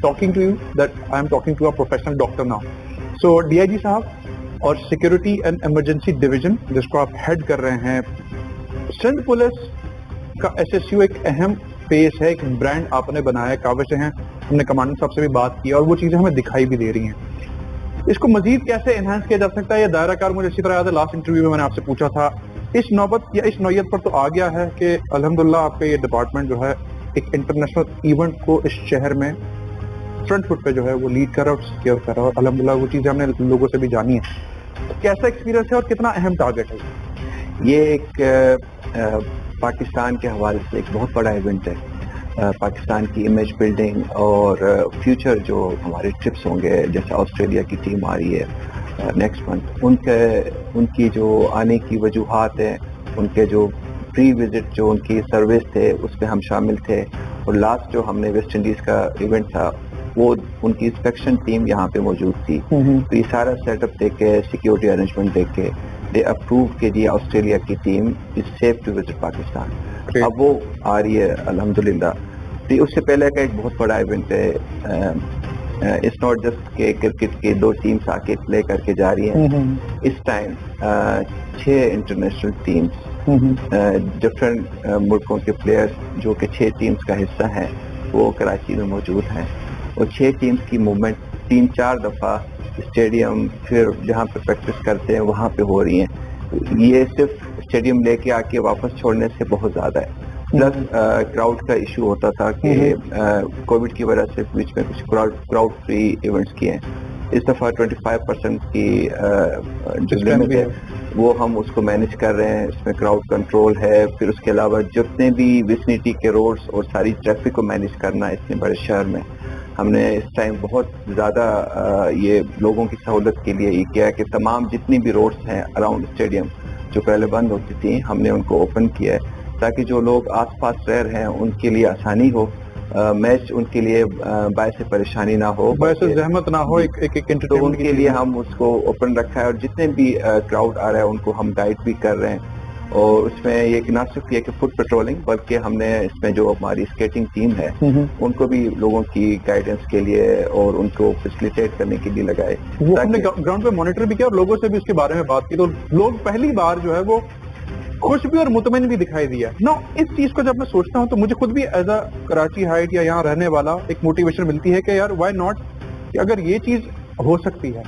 talking to you that I am talking to a professional doctor now. So DIG صاحب اور سیکورٹی اینڈ ایمرجنسی ڈویژن جس کو آپ ہیڈ کر رہے ہیں، سندھ پولیس کا ایس ایس یو ایک اہم فیس ہے، ایک برانڈ آپ نے بنایا. کعبے سے ہیں، ہم نے کمانڈر صاحب سے بھی بات کی اور وہ چیزیں ہمیں دکھائی بھی دے رہی ہیں. اس کو مزید کیسے انہانس کیا جا سکتا ہے؟ یہ دائرہ کار مجھے اسی طرح یاد ہے لاسٹ انٹرویو میں نے آپ سے پوچھا تھا. اس نوبت یا اس نوعیت پر تو آ گیا ہے کہ الحمدللہ آپ کا یہ ڈپارٹمنٹ جو ہے ایک انٹرنیشنل ایونٹ کو اس شہر میں فرنٹ فٹ پہ جو ہے وہ لیڈ کر رہا ہے اور سکیور کر رہا ہے. اور الحمدللہ وہ چیزیں ہم نے لوگوں سے بھی جانی ہے. کیسا ایکسپیرینس ہے اور کتنا اہم ٹارگیٹ ہے؟ یہ ایک پاکستان کے حوالے سے ایک بہت بڑا ایونٹ ہے. پاکستان کی امیج بلڈنگ اور فیوچر جو ہمارے ٹرپس ہوں گے، جیسے آسٹریلیا کی ٹیم آ رہی ہے نیکسٹ منتھ، ان کی جو آنے کی وجوہات ہیں، ان کے جو پری وزٹ جو ان کی سروس تھے اس پہ ہم شامل تھے. اور لاسٹ جو ہم نے ویسٹ انڈیز کا ایونٹ تھا وہ ان کی انسپیکشن ٹیم یہاں پہ موجود تھی. تو یہ سارا سیٹ اپ دیکھ کے، سیکورٹی ارینجمنٹ دیکھ کے دے اپروو کہ جی آسٹریلیا کی team is safe to visit Pakistan. اب وہ آ رہی ہے الحمدللہ. اس سے پہلے کا ایک بہت بڑا ایونٹ ہے. اٹس ناٹ جسٹ کہ کرکٹ کی دو ٹیمس آ کے پلے کر کے جا رہی ہیں. اس ٹائم 6 انٹرنیشنل ٹیمس ڈفرینٹ ملکوں کے پلیئرس جو کہ 6 ٹیمس کا حصہ ہیں وہ کراچی میں موجود ہیں. اور 6 ٹیمس کی موومنٹ 3-4 دفعہ اسٹیڈیم پھر جہاں پہ پریکٹس کرتے ہیں وہاں پہ ہو رہی ہیں. یہ صرف اسٹیڈیم لے کے آ کے واپس چھوڑنے سے بہت زیادہ ہے. پلس کراؤڈ کا ایشو ہوتا تھا کہ کووڈ کی وجہ سے بیچ میں کچھ کراؤڈ فری ایونٹس کیے ہیں. इस दफ़ा 25% की जो लिमिट है वो हम उसको मैनेज कर रहे हैं. इसमें क्राउड कंट्रोल है, फिर उसके अलावा जितने भी विसिनिटी के रोड्स और सारी ट्रैफिक को मैनेज करना इतने बड़े शहर में हमने इस टाइम बहुत ज़्यादा ये लोगों की सहूलत के लिए ये किया है कि तमाम जितनी भी रोड्स हैं अराउंड स्टेडियम जो पहले बंद होती थी हमने उनको ओपन किया है ताकि जो लोग आसपास रह रहे हैं उनके लिए आसानी हो, मैच उनके लिए बायस परेशानी ना हो, बायस जहमत ना हो, एक तो उनके लिए हम उसको ओपन रखा है. और जितने भी क्राउड आ रहा है उनको हम गाइड भी कर रहे हैं. और उसमें ये ना सिर्फ ये कि फुट पेट्रोलिंग बल्कि हमने इसमें जो हमारी स्केटिंग टीम है उनको भी लोगों की गाइडेंस के लिए और उनको फैसिलिटेट करने के लिए लगाए. वो हमने ग्राउंड पे मॉनिटर भी किया और लोगों से भी उसके बारे में बात की, तो लोग पहली बार जो है वो खुश भी और मुतमईन भी दिखाई दिया. नो इस चीज को जब मैं सोचता हूँ तो मुझे खुद भी एज अ कराची हाइट या यहाँ रहने वाला एक मोटिवेशन मिलती है कि यार व्हाई नॉट, कि अगर ये चीज हो सकती है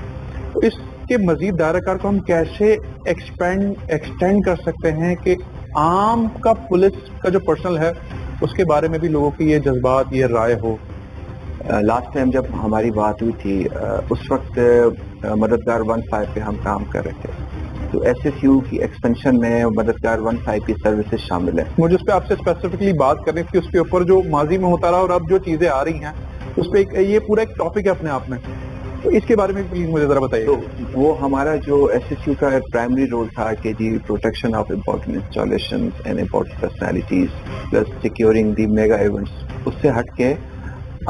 तो इसके मजीद दायराकार को हम कैसे एक्सटेंड कर सकते हैं कि आम का पुलिस का जो पर्सनल है उसके बारे में भी लोगों की ये जज्बात, ये राय हो. लास्ट टाइम जब हमारी बात हुई थी उस वक्त मददगार 15 पे हम काम कर रहे थे, तो SSU की एक्सपेंशन में मददगार 15 की सर्विसेज शामिल है. मुझे उस पर आपसे स्पेसिफिकली बात करनी थी, उसके ऊपर जो माजी में होता रहा और अब जो चीजें आ रही हैं उस पर ये पूरा एक टॉपिक है अपने आप में, तो इसके बारे में प्लीज मुझे जरा बताइए. तो वो हमारा जो SSU का प्राइमरी रोल था कि जी protection of important installations and important personalities plus securing the mega events, उससे हट के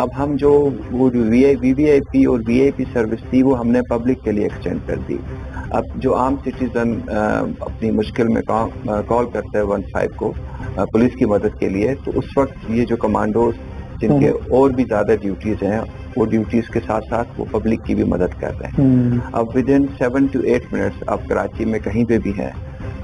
अब हम जो वो VVIP और VIP सर्विस थी वो हमने पब्लिक के लिए एक्सटेंड कर दी. अब जो आम सिटीजन अपनी मुश्किल में कॉल करते हैं 15 को पुलिस की मदद के लिए, तो उस वक्त ये जो कमांडोज जिनके और भी ज्यादा ड्यूटीज हैं वो ड्यूटीज के साथ साथ वो पब्लिक की भी मदद कर रहे हैं. अब विद इन 7 to 8 मिनट्स आप कराची में कहीं पे भी हैं,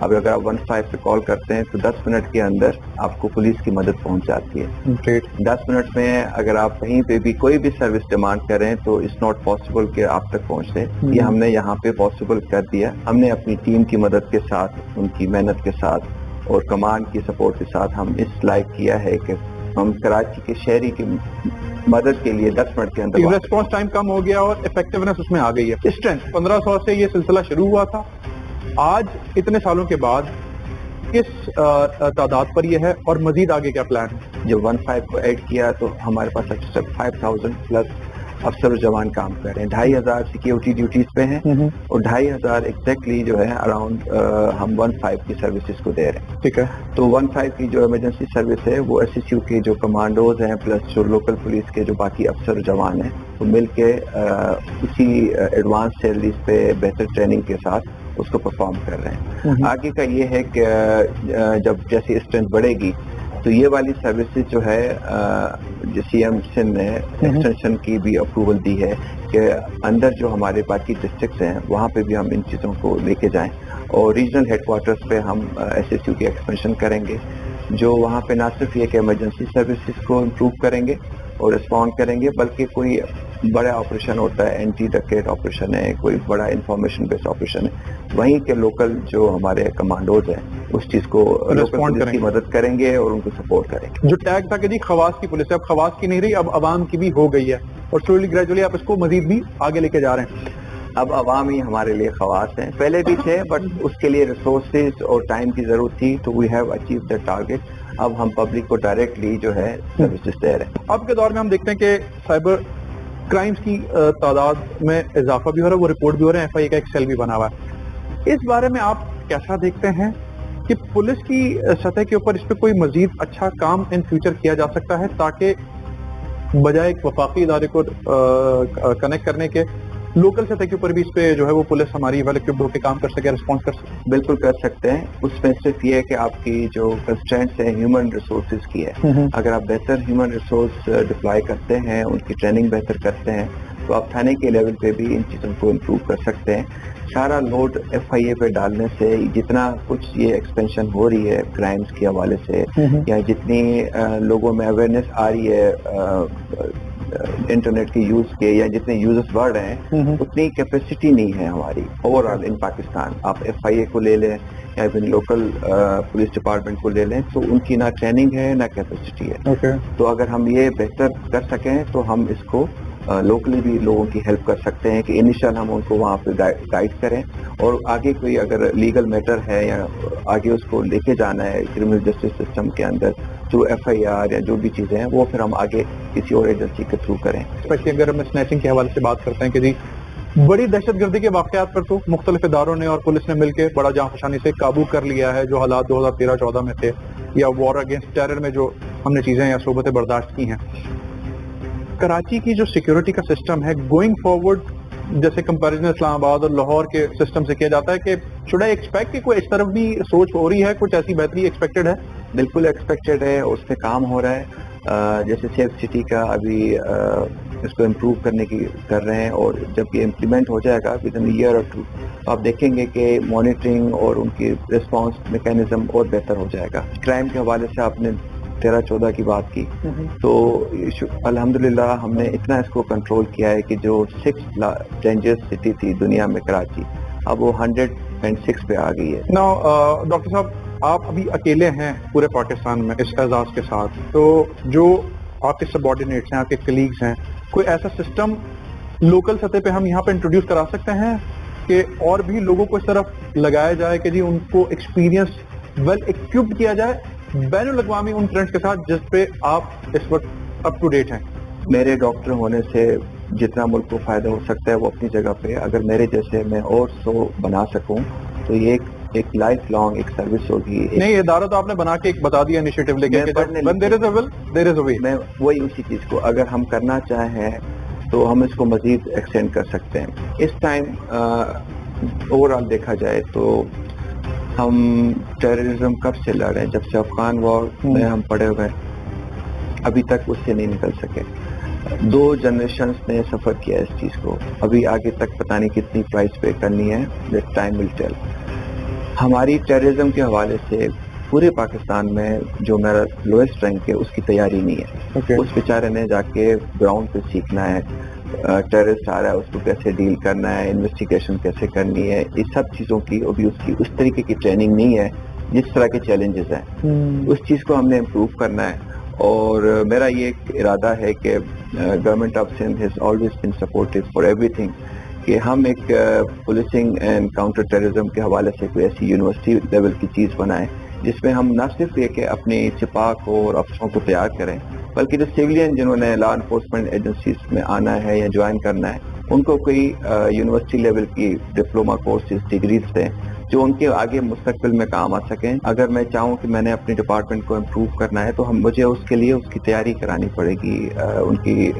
अब अगर आप 15 पे कॉल करते हैं तो 10 मिनट के अंदर आपको पुलिस की मदद पहुंच जाती है. 10 मिनट में अगर आप कहीं पे भी कोई भी सर्विस डिमांड करें तो इट्स नॉट पॉसिबल कि आप तक पहुंचे. ये हमने यहाँ पे पॉसिबल कर दिया. हमने अपनी टीम की मदद के साथ, उनकी मेहनत के साथ और कमांड की सपोर्ट के साथ हम इस लायक किया है कि हम कराची के शहरी की मदद के लिए 10 मिनट के अंदर रिस्पॉन्स टाइम कम हो गया और इफेक्टिवनेस उसमें आ गई है. स्ट्रेंथ 1500 से ये सिलसिला शुरू हुआ था, आज इतने सालों के बाद किस तादाद पर ये है और मजीद आगे क्या प्लान है? जब 15 को ऐड किया तो हमारे पास अब तक 5000 प्लस अफसर जवान काम कर रहे हैं. 2500 सिक्योरिटी ड्यूटीज पे हैं और 2500 एग्जैक्टली जो है अराउंड हम 15 की सर्विसेज को दे रहे हैं. ठीक है. तो 15 की जो इमरजेंसी सर्विस है वो SSU के जो कमांडोज हैं प्लस जो लोकल पुलिस के जो बाकी अफसर जवान हैं वो मिलके उसी एडवांस सैलरीज पे बेहतर ट्रेनिंग के साथ उसको परफॉर्म कर रहे हैं. आगे का ये है कि जब जैसे स्ट्रेंथ बढ़ेगी तो ये वाली सर्विसेज जो है जो CM सिंध ने एक्सटेंशन की भी अप्रूवल दी है कि अंदर जो हमारे बाकी डिस्ट्रिक्ट्स हैं वहाँ पे भी हम इन चीज़ों को लेके जाएं और रीजनल हेडक्वार्टर्स पे हम SSU की एक्सपेंशन करेंगे जो वहाँ पे ना सिर्फ ये कि इमरजेंसी सर्विसेज को इम्प्रूव करेंगे और रिस्पॉन्ड करेंगे बल्कि कोई बड़ा ऑपरेशन होता है, एंटी डकैत ऑपरेशन है, कोई बड़ा इंफॉर्मेशन बेस्ड ऑपरेशन है, वहीं के लोकल जो हमारे कमांडोज हैं उस चीज को लोकल पुलिस की मदद करेंगे और उनको सपोर्ट करेंगे. जो टैग था कि जी खवास की पुलिस है, अब खवास की नहीं रही, अब अवाम की भी हो गई है और स्लोली ग्रेजुअली आप इसको मजीद भी आगे लेके जा रहे हैं. अब अवाम ही हमारे लिए खवास हैं, पहले भी थे बट उसके लिए रिसोर्सेज और टाइम की जरूरत थी, तो we have achieve the target. अब हम पब्लिक को डायरेक्टली जो है सर्विसेज दे रहे हैं. अब के दौर में हम देखते हैं कि साइबर क्राइम्स की तादाद में इजाफा भी हो रहा है, वो रिपोर्ट भी हो रहे हैं, FIA का एक सेल भी बना हुआ है. इस बारे में आप कैसा देखते हैं कि पुलिस की सतह के ऊपर इस पर कोई मजीद अच्छा काम इन फ्यूचर किया जा सकता है ताकि बजाय एक वफाकी इदारे को कनेक्ट करने के लोकल सतह के ऊपर भी इस पे जो है वो पुलिस हमारी वेल इक्विप्ड होकर काम कर सके, रिस्पॉन्स कर सके? बिल्कुल कर सकते हैं. उसमें सिर्फ ये है कि आपकी जो कंस्ट्रेंट्स है ह्यूमन रिसोर्सेज की है. अगर आप बेहतर ह्यूमन रिसोर्स डिप्लॉय करते हैं, उनकी ट्रेनिंग बेहतर करते हैं तो आप थाने के लेवल पे भी इन चीज़ों को इम्प्रूव कर सकते हैं. सारा लोड FIA पे डालने से जितना कुछ ये एक्सपेंशन हो रही है क्राइम्स के हवाले से या जितनी लोगों में अवेयरनेस आ रही है इंटरनेट के यूज के या जितने यूजर्स बढ़ रहे हैं उतनी कैपेसिटी नहीं है हमारी ओवरऑल इन पाकिस्तान. आप FIA को ले लें या फिर लोकल पुलिस डिपार्टमेंट को ले लें तो उनकी ना ट्रेनिंग है ना कैपेसिटी है. तो अगर हम ये बेहतर कर सकें तो हम इसको लोकली भी लोगों की हेल्प कर सकते हैं कि इनिशियल हम उनको वहाँ पे गाइड करें, और आगे कोई अगर लीगल मैटर है या आगे उसको लेके जाना है क्रिमिनल जस्टिस सिस्टम के अंदर थ्रू FIR या जो भी चीज़ें हैं वो फिर हम आगे किसी और एजेंसी के थ्रू करें। स्पेशली अगर हम स्नैचिंग के हवाले से बात करते हैं कि जी बड़ी दहशतगर्दी के वाक़यात पर तो मुख्तलिफ इदारों ने और पुलिस ने मिलकर बड़ा जांफशानी से काबू कर लिया है, जो हालात 2013-14 में थे या वॉर अगेंस्ट टेरर में जो हमने चीज़ें या सोबतें बर्दाश्त की हैं। कराची की जो सिक्योरिटी का सिस्टम है गोइंग फॉरवर्ड, जैसे कंपैरिजन इस्लामाबाद और लाहौर के सिस्टम से किया जाता है, कि शुड आई एक्सपेक्ट कि कोई इस तरफ भी सोच हो रही है, कुछ ऐसी बेहतरी एक्सपेक्टेड है? बिल्कुल एक्सपेक्टेड है, उस पर काम हो रहा है। जैसे सेफ सिटी का अभी इसको इम्प्रूव करने की कर रहे हैं, और जब ये इम्प्लीमेंट हो जाएगा विद इन ईयर और 2 तो आप देखेंगे कि मॉनिटरिंग और उनकी रिस्पांस मैकेनिज्म और बेहतर हो जाएगा। क्राइम के हवाले से आपने 13-14 की बात की, तो अल्हम्दुलिल्लाह हमने इतना इसको कंट्रोल किया है कि जो 6 डेंजरस सिटी थी दुनिया में कराची, अब वो 106 पे आ गई है। नाउ डॉक्टर साहब, आप अभी अकेले हैं पूरे पाकिस्तान में इस एजाज के साथ, तो जो आपके सबऑर्डिनेट्स हैं, आपके कलीग्स हैं, कोई ऐसा सिस्टम लोकल सतह पे हम यहाँ पे इंट्रोड्यूस करा सकते हैं कि और भी लोगों को इस तरफ लगाया जाए कि जी उनको एक्सपीरियंस वेल इक्विप्ड किया जाए बैनुल अक़वामी उन ट्रेंड्स के साथ जिस पे आप इस वक्त अप टू डेट हैं? मेरे डॉक्टर होने से जितना मुल्क को फायदा हो सकता है वो अपनी जगह पे, अगर मेरे जैसे मैं और 100 बना सकूं तो ये एक लाइफ लॉन्ग एक सर्विस होगी। नहीं, इदारा तो आपने बना के एक बता दिया इनिशिएटिव लेके, मैं वही उसी चीज को अगर हम करना चाहें तो हम इसको मजीद एक्सटेंड कर सकते हैं। इस टाइम ओवरऑल देखा जाए तो हम टेररिज्म कब से लड़ रहे हैं, जब से अफगान वॉर में हम पड़े हुए हैं, अभी तक उससे नहीं निकल सके। 2 जनरेशंस ने सफर किया इस चीज को, अभी आगे तक पता नहीं कितनी प्राइस पे करनी है, दैट टाइम विल टेल। हमारी टेररिज्म के हवाले से पूरे पाकिस्तान में जो मेरा लोएस्ट रैंक है उसकी तैयारी नहीं है। उस बेचारे ने जाके ग्राउंड पे सीखना है, टेररिस्ट आ रहा है उसको कैसे डील करना है, इन्वेस्टिगेशन कैसे करनी है, इस सब चीज़ों की अभी उसकी उस तरीके की ट्रेनिंग नहीं है जिस तरह के चैलेंजेस हैं। उस चीज़ को हमने इम्प्रूव करना है, और मेरा ये एक इरादा है कि government of Sindh has always been supportive for everything, कि हम एक पुलिसिंग एंड काउंटर टेररिज्म के हवाले से कोई ऐसी यूनिवर्सिटी लेवल की चीज़ बनाएं जिसमें हम न सिर्फ ये कि अपनी सिपाह को और अफसरों को तैयार करें, बल्कि जो सिविलियन जिन्होंने लॉ इन्फोर्समेंट एजेंसीज में आना है या ज्वाइन करना है उनको कोई यूनिवर्सिटी लेवल की डिप्लोमा कोर्सेज डिग्रीज दें जो उनके आगे मुस्तकबिल में काम आ सकें। अगर मैं चाहूँ कि मैंने अपनी डिपार्टमेंट को इम्प्रूव करना है तो मुझे उसके लिए उसकी तैयारी करानी पड़ेगी, उनकी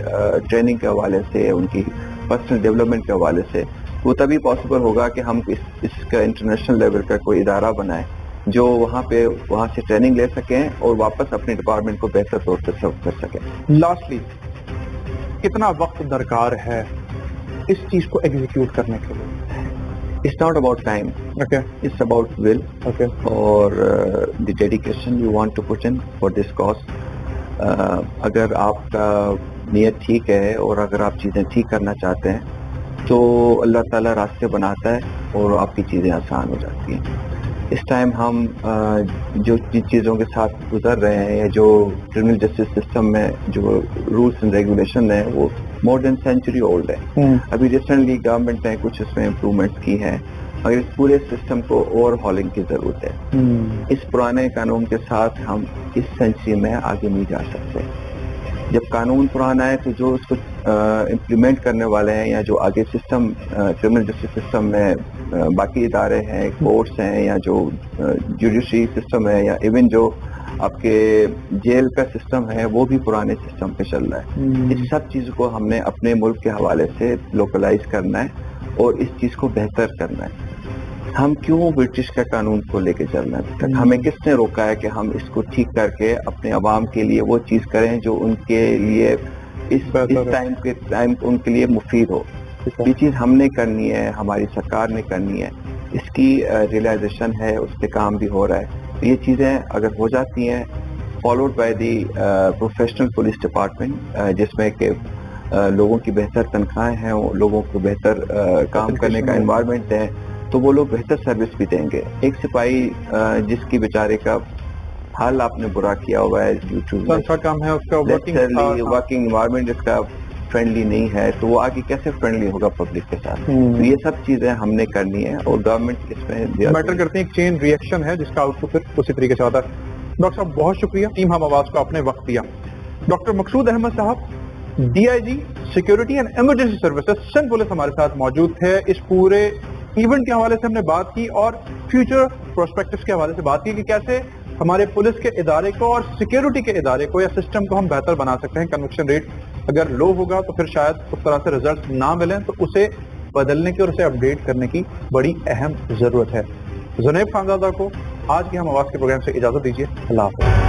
ट्रेनिंग के हवाले से, उनकी पर्सनल डेवलपमेंट के हवाले से। वो तभी पॉसिबल होगा कि हम इसका इंटरनेशनल लेवल का कोई इदारा बनाएं जो वहाँ से ट्रेनिंग ले सकें और वापस अपने डिपार्टमेंट को बेहतर तौर पर सर्व कर सकें। लास्टली, कितना वक्त दरकार है इस चीज को एग्जीक्यूट करने के लिए? It's not about time. Okay. It's about will. Okay. और the dedication you want to put in for this cause. अगर आपका नियत ठीक है और अगर आप चीज़ें ठीक करना चाहते हैं तो अल्लाह ताला रास्ते बनाता है और आपकी चीज़ें आसान हो जाती हैं। इस टाइम हम जो चीज़ों के साथ गुजर रहे हैं या जो क्रिमिनल जस्टिस सिस्टम में जो रूल्स एंड रेगुलेशन है वो मोर देन सेंचुरी ओल्ड है। अभी रिसेंटली गवर्नमेंट ने कुछ इसमें इम्प्रूवमेंट की हैं, मगर इस पूरे सिस्टम को ओवरहॉलिंग की जरूरत है। इस पुराने कानून के साथ हम इस सेंचुरी में आगे नहीं जा सकते। जब कानून पुराना है तो जो उसको इम्प्लीमेंट करने वाले हैं या जो आगे सिस्टम क्रिमिनल जस्टिस सिस्टम में बाकी इदारे हैं, कोर्ट्स हैं या जो जुडिशरी सिस्टम है या इवन जो आपके जेल का सिस्टम है वो भी पुराने सिस्टम पे चल रहा है। इस सब चीज़ को हमने अपने मुल्क के हवाले से लोकलाइज करना है और इस चीज़ को बेहतर करना है। हम क्यों ब्रिटिश का कानून को लेके चल रहे हैं? हमें किसने रोका है कि हम इसको ठीक करके अपने अवाम के लिए वो चीज़ करें जो उनके लिए इस टाइम उनके लिए मुफीद हो। ये चीज़ हमने करनी है, हमारी सरकार ने करनी है, इसकी रियलाइजेशन है, उस पर काम भी हो रहा है। ये चीज़ें अगर हो जाती हैं followed by the professional police department जिसमें कि लोगों की बेहतर तनख्वाहें हैं, लोगों को बेहतर काम करने का एनवायरनमेंट है, तो वो लोग बेहतर सर्विस भी देंगे। एक सिपाही जिसकी बेचारे का हाल आपने बुरा किया हुआ है ड्यू टू काम है उसका वर्किंग एनवायरनमेंट, इसका فرینڈلی نہیں ہے تو وہ آگے کیسے فرینڈلی ہوگا پبلک کے ساتھ. تو یہ سب چیزیں ہم نے کرنی ہے اور گورنمنٹ اس میں میٹر کرتے ہیں. ایک چین ریئیکشن ہے جس کا آؤٹ پٹ پھر اسی طریقے سے ہوتا ہے. ڈاکٹر صاحب بہت شکریہ, ٹیم ہم آواز کو آپ نے وقت دیا. ڈاکٹر مقصود احمد صاحب DIG security and emergency services Sindh police ہمارے ساتھ موجود ہے. اس پورے ایونٹ کے حوالے سے ہم نے بات کی اور فیوچر پروسپیکٹس کے حوالے سے بات کی کہ کیسے ہمارے پولیس کے ادارے کو اور سیکورٹی کے ادارے کو یا سسٹم کو ہم بہتر بنا سکتے ہیں. کنوکشن ریٹ اگر لو ہوگا تو پھر شاید اس طرح سے رزلٹ نہ ملیں, تو اسے بدلنے کی اور اسے اپڈیٹ کرنے کی بڑی اہم ضرورت ہے. زنیب خانزادہ کو آج کی ہم آواز کے پروگرام سے اجازت دیجیے. اللہ حافظ.